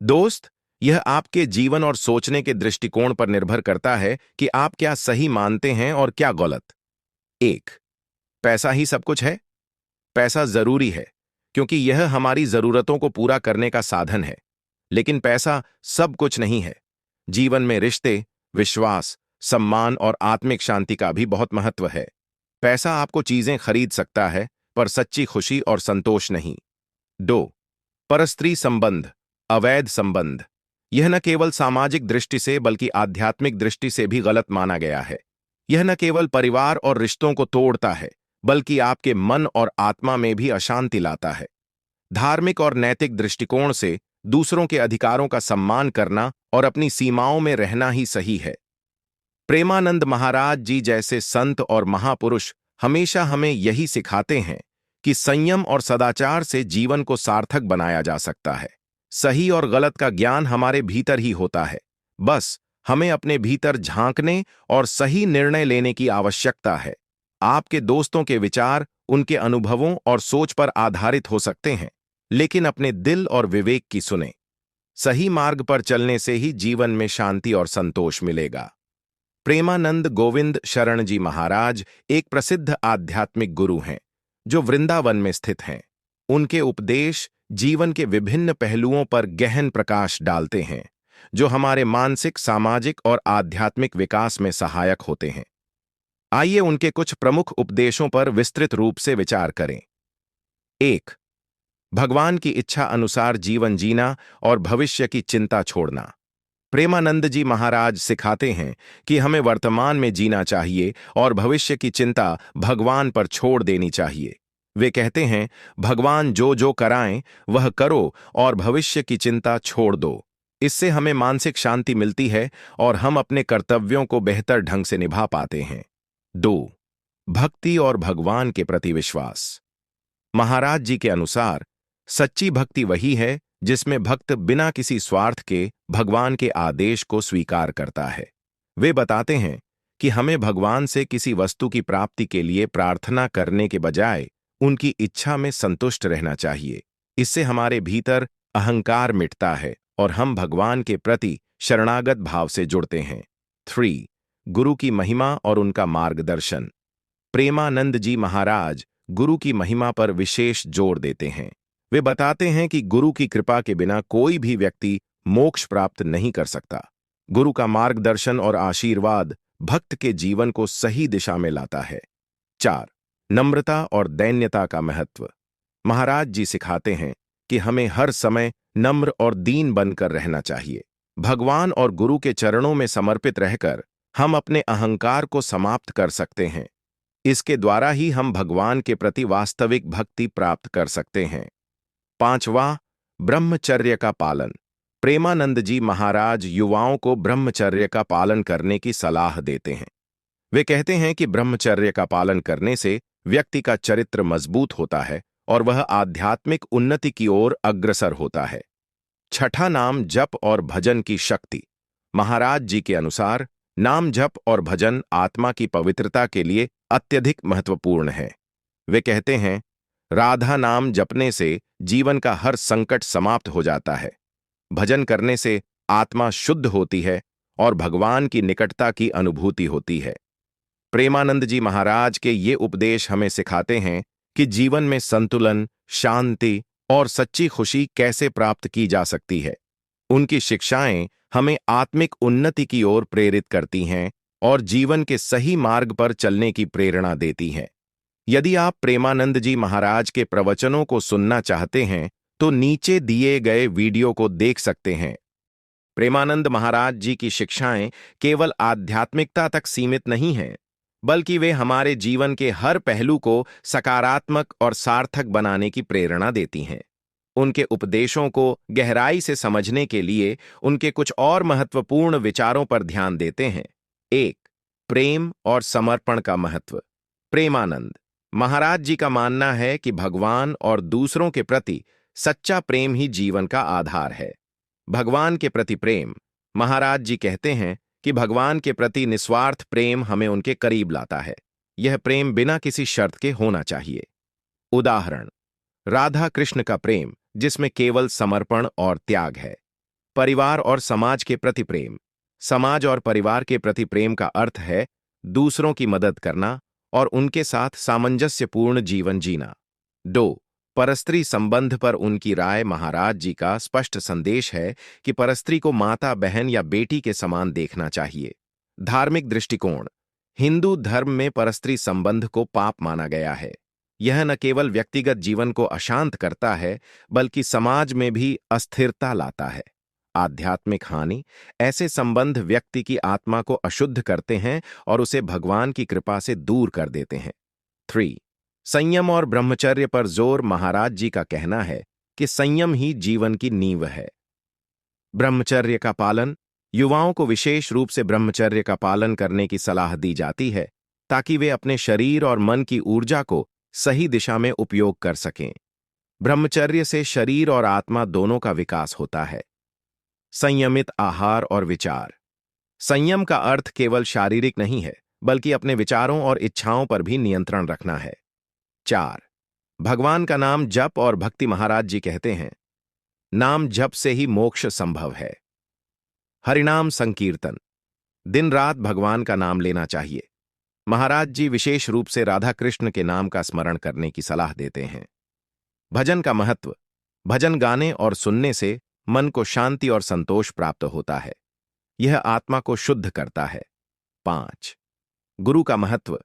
दोस्त, यह आपके जीवन और सोचने के दृष्टिकोण पर निर्भर करता है कि आप क्या सही मानते हैं और क्या गलत। एक, पैसा ही सब कुछ है। पैसा जरूरी है क्योंकि यह हमारी जरूरतों को पूरा करने का साधन है, लेकिन पैसा सब कुछ नहीं है। जीवन में रिश्ते, विश्वास, सम्मान और आत्मिक शांति का भी बहुत महत्व है। पैसा आपको चीजें खरीद सकता है, पर सच्ची खुशी और संतोष नहीं। दो, परस्त्री संबंध, अवैध संबंध। यह न केवल सामाजिक दृष्टि से बल्कि आध्यात्मिक दृष्टि से भी गलत माना गया है। यह न केवल परिवार और रिश्तों को तोड़ता है, बल्कि आपके मन और आत्मा में भी अशांति लाता है। धार्मिक और नैतिक दृष्टिकोण से दूसरों के अधिकारों का सम्मान करना और अपनी सीमाओं में रहना ही सही है। प्रेमानंद महाराज जी जैसे संत और महापुरुष हमेशा हमें यही सिखाते हैं कि संयम और सदाचार से जीवन को सार्थक बनाया जा सकता है। सही और गलत का ज्ञान हमारे भीतर ही होता है, बस हमें अपने भीतर झांकने और सही निर्णय लेने की आवश्यकता है। आपके दोस्तों के विचार उनके अनुभवों और सोच पर आधारित हो सकते हैं, लेकिन अपने दिल और विवेक की सुने। सही मार्ग पर चलने से ही जीवन में शांति और संतोष मिलेगा। प्रेमानंद गोविंद शरण जी महाराज एक प्रसिद्ध आध्यात्मिक गुरु हैं, जो वृंदावन में स्थित हैं। उनके उपदेश जीवन के विभिन्न पहलुओं पर गहन प्रकाश डालते हैं, जो हमारे मानसिक, सामाजिक और आध्यात्मिक विकास में सहायक होते हैं। आइए उनके कुछ प्रमुख उपदेशों पर विस्तृत रूप से विचार करें। एक, भगवान की इच्छा अनुसार जीवन जीना और भविष्य की चिंता छोड़ना। प्रेमानंद जी महाराज सिखाते हैं कि हमें वर्तमान में जीना चाहिए और भविष्य की चिंता भगवान पर छोड़ देनी चाहिए। वे कहते हैं, भगवान जो जो कराएं वह करो और भविष्य की चिंता छोड़ दो। इससे हमें मानसिक शांति मिलती है और हम अपने कर्तव्यों को बेहतर ढंग से निभा पाते हैं। दो, भक्ति और भगवान के प्रति विश्वास। महाराज जी के अनुसार सच्ची भक्ति वही है जिसमें भक्त बिना किसी स्वार्थ के भगवान के आदेश को स्वीकार करता है। वे बताते हैं कि हमें भगवान से किसी वस्तु की प्राप्ति के लिए प्रार्थना करने के बजाय उनकी इच्छा में संतुष्ट रहना चाहिए। इससे हमारे भीतर अहंकार मिटता है और हम भगवान के प्रति शरणागत भाव से जुड़ते हैं। 3, गुरु की महिमा और उनका मार्गदर्शन। प्रेमानंद जी महाराज गुरु की महिमा पर विशेष जोर देते हैं। वे बताते हैं कि गुरु की कृपा के बिना कोई भी व्यक्ति मोक्ष प्राप्त नहीं कर सकता। गुरु का मार्गदर्शन और आशीर्वाद भक्त के जीवन को सही दिशा में लाता है। 4, नम्रता और दैन्यता का महत्व। महाराज जी सिखाते हैं कि हमें हर समय नम्र और दीन बनकर रहना चाहिए। भगवान और गुरु के चरणों में समर्पित रहकर हम अपने अहंकार को समाप्त कर सकते हैं। इसके द्वारा ही हम भगवान के प्रति वास्तविक भक्ति प्राप्त कर सकते हैं। 5वां, ब्रह्मचर्य का पालन। प्रेमानंद जी महाराज युवाओं को ब्रह्मचर्य का पालन करने की सलाह देते हैं। वे कहते हैं कि ब्रह्मचर्य का पालन करने से व्यक्ति का चरित्र मजबूत होता है और वह आध्यात्मिक उन्नति की ओर अग्रसर होता है। 6, नाम जप और भजन की शक्ति। महाराज जी के अनुसार नाम जप और भजन आत्मा की पवित्रता के लिए अत्यधिक महत्वपूर्ण है। वे कहते हैं, राधा नाम जपने से जीवन का हर संकट समाप्त हो जाता है। भजन करने से आत्मा शुद्ध होती है और भगवान की निकटता की अनुभूति होती है। प्रेमानंद जी महाराज के ये उपदेश हमें सिखाते हैं कि जीवन में संतुलन, शांति और सच्ची खुशी कैसे प्राप्त की जा सकती है। उनकी शिक्षाएं हमें आत्मिक उन्नति की ओर प्रेरित करती हैं और जीवन के सही मार्ग पर चलने की प्रेरणा देती हैं। यदि आप प्रेमानंद जी महाराज के प्रवचनों को सुनना चाहते हैं तो नीचे दिए गए वीडियो को देख सकते हैं। प्रेमानंद महाराज जी की शिक्षाएं केवल आध्यात्मिकता तक सीमित नहीं हैं, बल्कि वे हमारे जीवन के हर पहलू को सकारात्मक और सार्थक बनाने की प्रेरणा देती हैं। उनके उपदेशों को गहराई से समझने के लिए उनके कुछ और महत्वपूर्ण विचारों पर ध्यान देते हैं। 1, प्रेम और समर्पण का महत्व। प्रेमानंद महाराज जी का मानना है कि भगवान और दूसरों के प्रति सच्चा प्रेम ही जीवन का आधार है। भगवान के प्रति प्रेम। महाराज जी कहते हैं कि भगवान के प्रति निस्वार्थ प्रेम हमें उनके करीब लाता है। यह प्रेम बिना किसी शर्त के होना चाहिए। उदाहरण, राधा कृष्ण का प्रेम जिसमें केवल समर्पण और त्याग है। परिवार और समाज के प्रति प्रेम। समाज और परिवार के प्रति प्रेम का अर्थ है दूसरों की मदद करना और उनके साथ सामंजस्यपूर्ण जीवन जीना। 2 परस्त्री संबंध पर उनकी राय। महाराज जी का स्पष्ट संदेश है कि परस्त्री को माता, बहन या बेटी के समान देखना चाहिए। धार्मिक दृष्टिकोण। हिंदू धर्म में परस्त्री संबंध को पाप माना गया है। यह न केवल व्यक्तिगत जीवन को अशांत करता है, बल्कि समाज में भी अस्थिरता लाता है। आध्यात्मिक हानि। ऐसे संबंध व्यक्ति की आत्मा को अशुद्ध करते हैं और उसे भगवान की कृपा से दूर कर देते हैं। 3 संयम और ब्रह्मचर्य पर जोर। महाराज जी का कहना है कि संयम ही जीवन की नींव है। ब्रह्मचर्य का पालन। युवाओं को विशेष रूप से ब्रह्मचर्य का पालन करने की सलाह दी जाती है ताकि वे अपने शरीर और मन की ऊर्जा को सही दिशा में उपयोग कर सकें। ब्रह्मचर्य से शरीर और आत्मा दोनों का विकास होता है। संयमित आहार और विचार। संयम का अर्थ केवल शारीरिक नहीं है, बल्कि अपने विचारों और इच्छाओं पर भी नियंत्रण रखना है। 4 भगवान का नाम जप और भक्ति। महाराज जी कहते हैं, नाम जप से ही मोक्ष संभव है। हरिनाम संकीर्तन। दिन रात भगवान का नाम लेना चाहिए। महाराज जी विशेष रूप से राधा कृष्ण के नाम का स्मरण करने की सलाह देते हैं। भजन का महत्व। भजन गाने और सुनने से मन को शांति और संतोष प्राप्त होता है। यह आत्मा को शुद्ध करता है। 5 गुरु का महत्व।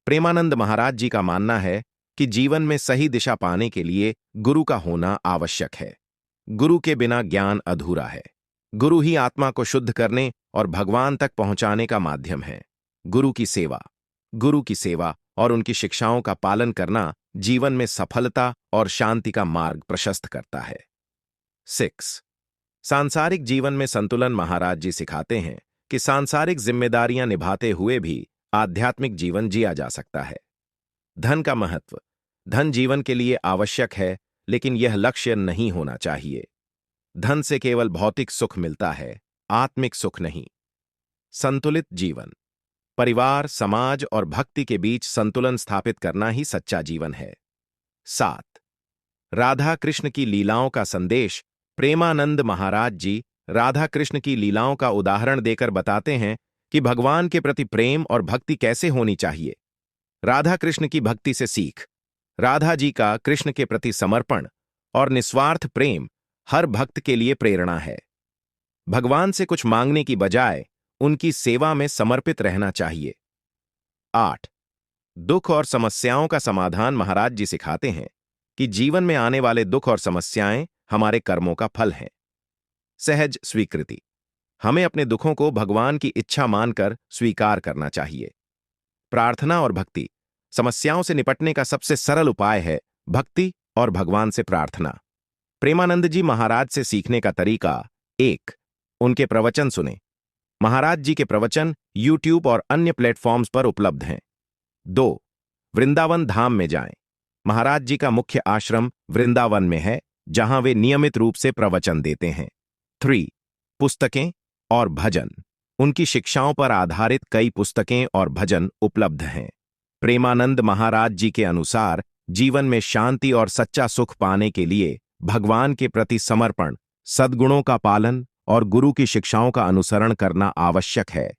प्रेमानंद महाराज जी का मानना है कि जीवन में सही दिशा पाने के लिए गुरु का होना आवश्यक है। गुरु के बिना ज्ञान अधूरा है। गुरु ही आत्मा को शुद्ध करने और भगवान तक पहुंचाने का माध्यम है। गुरु की सेवा। गुरु की सेवा और उनकी शिक्षाओं का पालन करना जीवन में सफलता और शांति का मार्ग प्रशस्त करता है। 6 सांसारिक जीवन में संतुलन। महाराज जी सिखाते हैं कि सांसारिक जिम्मेदारियां निभाते हुए भी आध्यात्मिक जीवन जिया जा सकता है। धन का महत्व। धन जीवन के लिए आवश्यक है, लेकिन यह लक्ष्य नहीं होना चाहिए। धन से केवल भौतिक सुख मिलता है, आत्मिक सुख नहीं। संतुलित जीवन। परिवार, समाज और भक्ति के बीच संतुलन स्थापित करना ही सच्चा जीवन है। 7 राधा कृष्ण की लीलाओं का संदेश। प्रेमानंद महाराज जी राधा कृष्ण की लीलाओं का उदाहरण देकर बताते हैं कि भगवान के प्रति प्रेम और भक्ति कैसे होनी चाहिए। राधा कृष्ण की भक्ति से सीख। राधा जी का कृष्ण के प्रति समर्पण और निस्वार्थ प्रेम हर भक्त के लिए प्रेरणा है। भगवान से कुछ मांगने की बजाय उनकी सेवा में समर्पित रहना चाहिए। 8 दुख और समस्याओं का समाधान। महाराज जी सिखाते हैं कि जीवन में आने वाले दुख और समस्याएं हमारे कर्मों का फल हैं। सहज स्वीकृति। हमें अपने दुखों को भगवान की इच्छा मानकर स्वीकार करना चाहिए। प्रार्थना और भक्ति। समस्याओं से निपटने का सबसे सरल उपाय है भक्ति और भगवान से प्रार्थना। प्रेमानंद जी महाराज से सीखने का तरीका। 1 उनके प्रवचन सुने। महाराज जी के प्रवचन YouTube और अन्य प्लेटफॉर्म्स पर उपलब्ध हैं। 2 वृंदावन धाम में जाएं। महाराज जी का मुख्य आश्रम वृंदावन में है, जहां वे नियमित रूप से प्रवचन देते हैं। 3 पुस्तकें और भजन। उनकी शिक्षाओं पर आधारित कई पुस्तकें और भजन उपलब्ध हैं। प्रेमानंद महाराज जी के अनुसार जीवन में शांति और सच्चा सुख पाने के लिए भगवान के प्रति समर्पण, सद्गुणों का पालन और गुरु की शिक्षाओं का अनुसरण करना आवश्यक है।